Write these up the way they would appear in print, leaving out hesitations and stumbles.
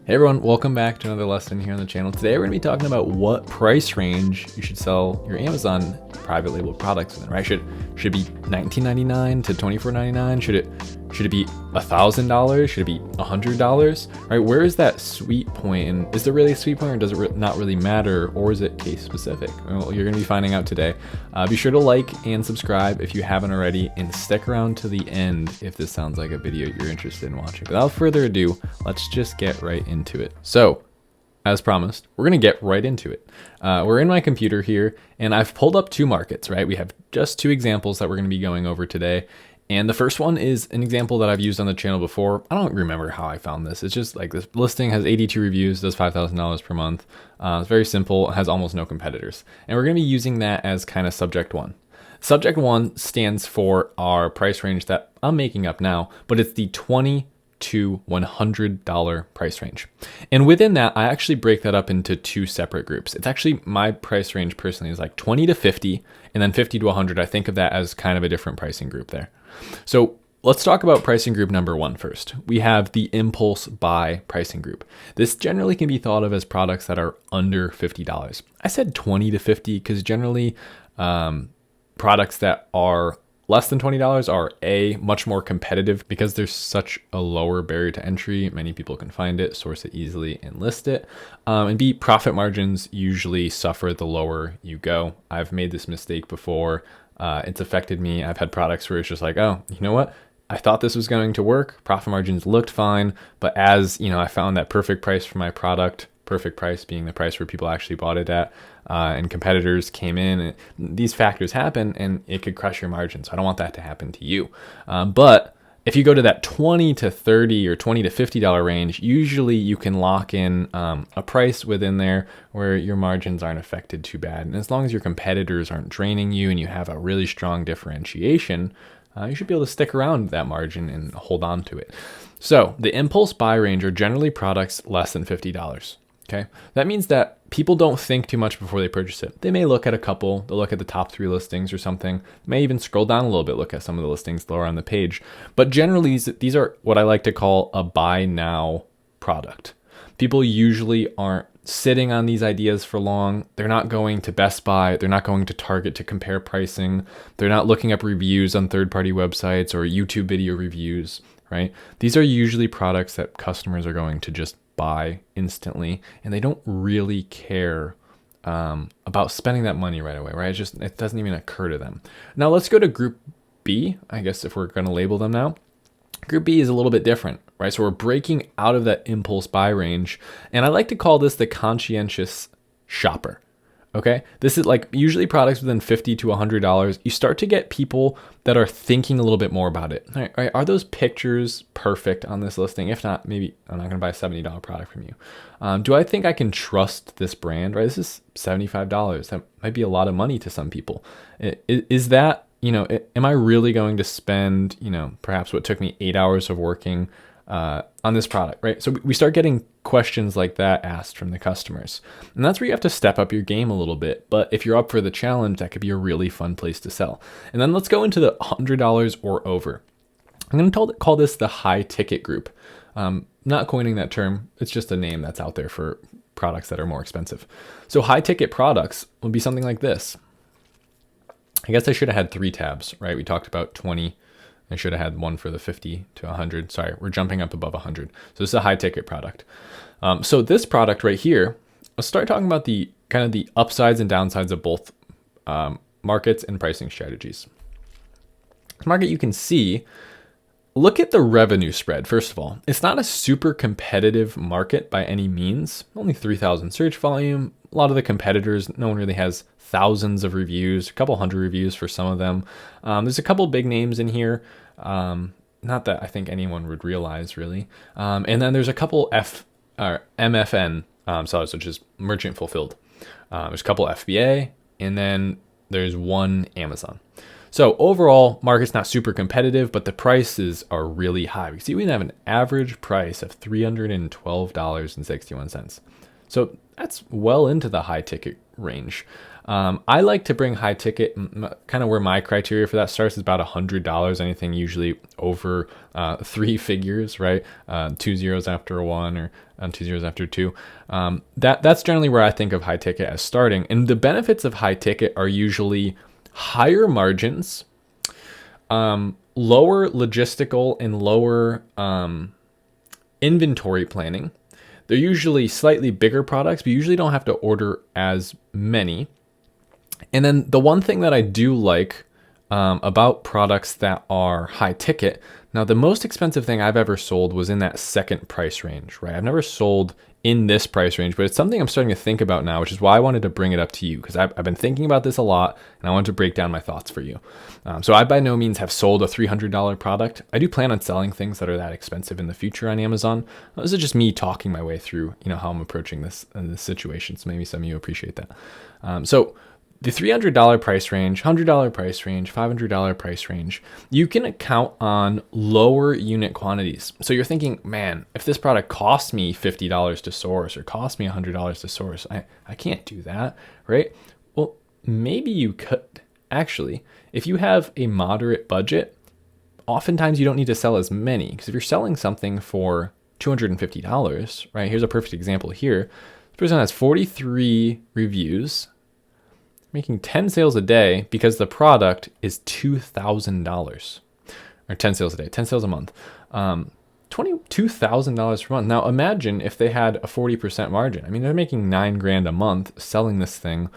Hey everyone, welcome back to another lesson here on the channel. Today we're going to be talking about what price range you should sell your Amazon private label products in, right? Should it be $19.99 to $24.99? Should it be $1,000? Should it be $100? Right? Where is that sweet point? And is there really a sweet point, or does it not really matter, or is it case specific? Well, you're going to be finding out today. Be sure to like and subscribe if you haven't already, and stick around to the end if this sounds like a video you're interested in watching. Without further ado, let's just get right into it. So, as promised, we're going to get right into it. We're in my computer here, and I've pulled up two markets, right? We have just two examples that we're going to be going over today. And the first one is an example that I've used on the channel before. I don't remember how I found this. It's just like this listing has 82 reviews, does $5,000 per month. It's very simple, has almost no competitors. And we're going to be using that as kind of subject one. Subject one stands for our price range that I'm making up now, but it's the $20 to $100 price range. And within that, I actually break that up into two separate groups. It's actually, my price range personally is like 20 to 50, and then 50 to 100. I think of that as kind of a different pricing group there. So let's talk about pricing group number one first. We have the impulse buy pricing group. This generally can be thought of as products that are under $50. I said 20 to 50 because generally products that are less than $20 are much more competitive because there's such a lower barrier to entry. Many people can find it, source it easily, and list it. And B, profit margins usually suffer the lower you go. I've made this mistake before. It's affected me. I've had products where it's just like, oh, you know what? I thought this was going to work. Profit margins looked fine. But as you know, I found that perfect price for my product, perfect price being the price where people actually bought it at, and competitors came in, and these factors happen, and it could crush your margins. So I don't want that to happen to you. But if you go to that 20 to 30 or 20 to $50 range, usually you can lock in a price within there where your margins aren't affected too bad. And as long as your competitors aren't draining you and you have a really strong differentiation, you should be able to stick around that margin and hold on to it. So the impulse buy range are generally products less than $50. Okay, that means that people don't think too much before they purchase it. They may look at a couple, they'll look at the top 3 listings or something, may even scroll down a little bit, look at some of the listings lower on the page. But generally, these are what I like to call a buy now product. People usually aren't sitting on these ideas for long. They're not going to Best Buy, they're not going to Target to compare pricing, they're not looking up reviews on third-party websites or YouTube video reviews, right? These are usually products that customers are going to just buy instantly, and they don't really care about spending that money right away, right? It doesn't even occur to them. Now let's go to group B, I guess, if we're going to label them now. Group B is a little bit different, right? So we're breaking out of that impulse buy range, and I like to call this the conscientious shopper. Okay, this is like usually products within $50 to $100. You start to get people that are thinking a little bit more about it. All right, are those pictures perfect on this listing? If not, maybe I'm not going to buy a $70 product from you. Do I think I can trust this brand? Right, this is $75. That might be a lot of money to some people. Is that, am I really going to spend, perhaps what took me 8 hours of working on this product, right? So we start getting questions like that asked from the customers. And that's where you have to step up your game a little bit. But if you're up for the challenge, that could be a really fun place to sell. And then let's go into the $100 or over. I'm going to call this the high ticket group. Not coining that term. It's just a name that's out there for products that are more expensive. So high ticket products would be something like this. I guess I should have had 3 tabs, right? We talked about 20. I should have had one for the 50 to 100. Sorry, we're jumping up above 100. So this is a high ticket product. So this product right here, let's start talking about the kind of the upsides and downsides of both markets and pricing strategies. This market, you can see, look at the revenue spread. First of all, it's not a super competitive market by any means. Only 3,000 search volume. A lot of the competitors, no one really has thousands of reviews, a couple hundred reviews for some of them. There's a couple big names in here. Not that I think anyone would realize really. And then there's a couple MFN sellers, which is merchant fulfilled. There's a couple FBA, and then there's one Amazon. So overall, market's not super competitive, but the prices are really high. We see we have an average price of $312.61. So that's well into the high ticket range. I like to bring high ticket, kind of where my criteria for that starts is about $100, anything usually over 3 figures, right? 2 zeros after a 1 or 2 zeros after a 2. That's generally where I think of high ticket as starting. And the benefits of high ticket are usually higher margins, lower logistical and lower inventory planning. They're usually slightly bigger products, but you usually don't have to order as many. And then the one thing that I do like about products that are high ticket, now the most expensive thing I've ever sold was in that second price range, right? I've never sold in this price range, but it's something I'm starting to think about now, which is why I wanted to bring it up to you, because I've been thinking about this a lot and I wanted to break down my thoughts for you. So I by no means have sold a $300 product. I do plan on selling things that are that expensive in the future on Amazon. This is just me talking my way through, how I'm approaching this situation. So maybe some of you appreciate that. So the $300 price range, $100 price range, $500 price range, you can count on lower unit quantities. So you're thinking, man, if this product costs me $50 to source or costs me $100 to source, I can't do that, right? Well, maybe you could. Actually, if you have a moderate budget, oftentimes you don't need to sell as many, because if you're selling something for $250, right? Here's a perfect example here. This person has 43 reviews, making 10 sales a day because the product is $2,000, or 10 sales a day, 10 sales a month, $22,000 per month. Now imagine if they had a 40% margin. I mean, they're making $9,000 a month selling this thing.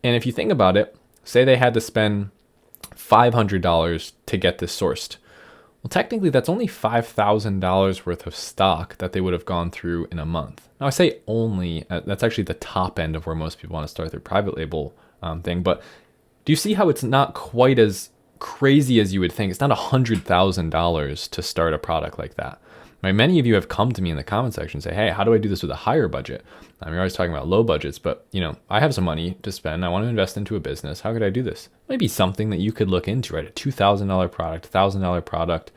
And if you think about it, say they had to spend $500 to get this sourced. Well, technically that's only $5,000 worth of stock that they would have gone through in a month. Now I say only, that's actually the top end of where most people want to start their private label thing. But do you see how it's not quite as crazy as you would think? It's not $100,000 to start a product like that. Right? Many of you have come to me in the comment section and say, hey, how do I do this with a higher budget? You're always talking about low budgets, but I have some money to spend. I want to invest into a business. How could I do this? Maybe something that you could look into, right? A $2,000 product, $1,000 product,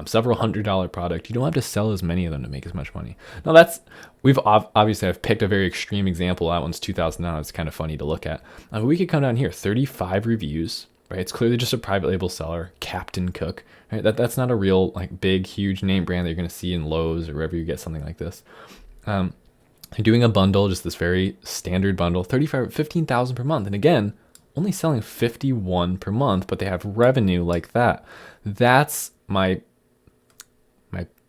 several $100 product. You don't have to sell as many of them to make as much money. Now I've picked a very extreme example. That one's $2,000. It's kind of funny to look at. We could come down here, 35 reviews, right? It's clearly just a private label seller, Captain Cook, right? That's not a real big, huge name brand that you're going to see in Lowe's or wherever you get something like this. Doing a bundle, just this very standard bundle, $15,000 per month. And again, only selling 51 per month, but they have revenue like that. That's my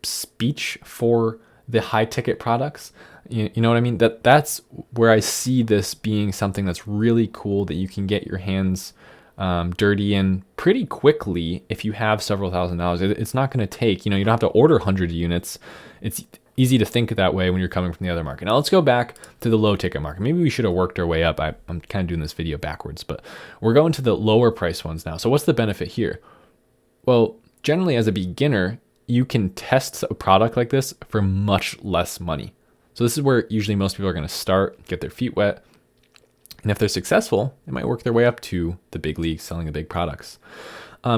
speech for the high ticket products. You know what I mean? That's where I see this being something that's really cool that you can get your hands dirty in pretty quickly if you have several $1,000s. It's not going to take, you don't have to order 100 units. It's easy to think that way when you're coming from the other market. Now let's go back to the low ticket market. Maybe we should have worked our way up. I'm kind of doing this video backwards, but we're going to the lower price ones now. So what's the benefit here? Well, generally as a beginner, you can test a product like this for much less money. So this is where usually most people are going to start, get their feet wet. And if they're successful, they might work their way up to the big leagues selling the big products.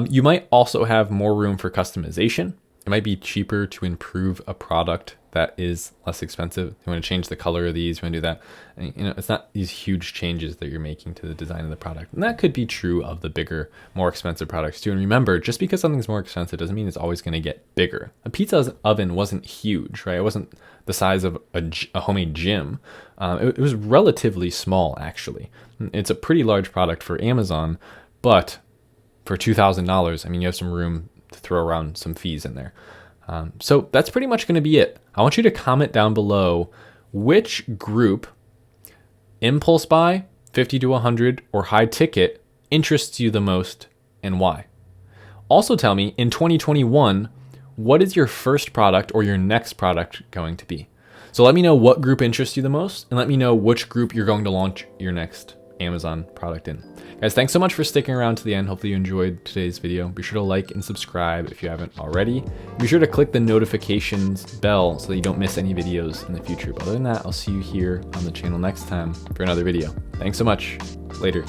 You might also have more room for customization. It might be cheaper to improve a product that is less expensive. You want to change the color of these, you want to do that. And, it's not these huge changes that you're making to the design of the product. And that could be true of the bigger, more expensive products too. And remember, just because something's more expensive doesn't mean it's always going to get bigger. A pizza oven wasn't huge, right? It wasn't the size of a homemade gym. It was relatively small, actually. It's a pretty large product for Amazon, but for $2,000, you have some room to throw around some fees in there. So that's pretty much going to be it. I want you to comment down below which group, impulse buy, 50 to 100, or high ticket, interests you the most and why. Also tell me, in 2021, what is your first product or your next product going to be? So let me know what group interests you the most, and let me know which group you're going to launch your next Amazon product in. Guys, thanks so much for sticking around to the end. Hopefully you enjoyed today's video. Be sure to like and subscribe if you haven't already. Be sure to click the notifications bell so that you don't miss any videos in the future. But other than that, I'll see you here on the channel next time for another video. Thanks so much. Later.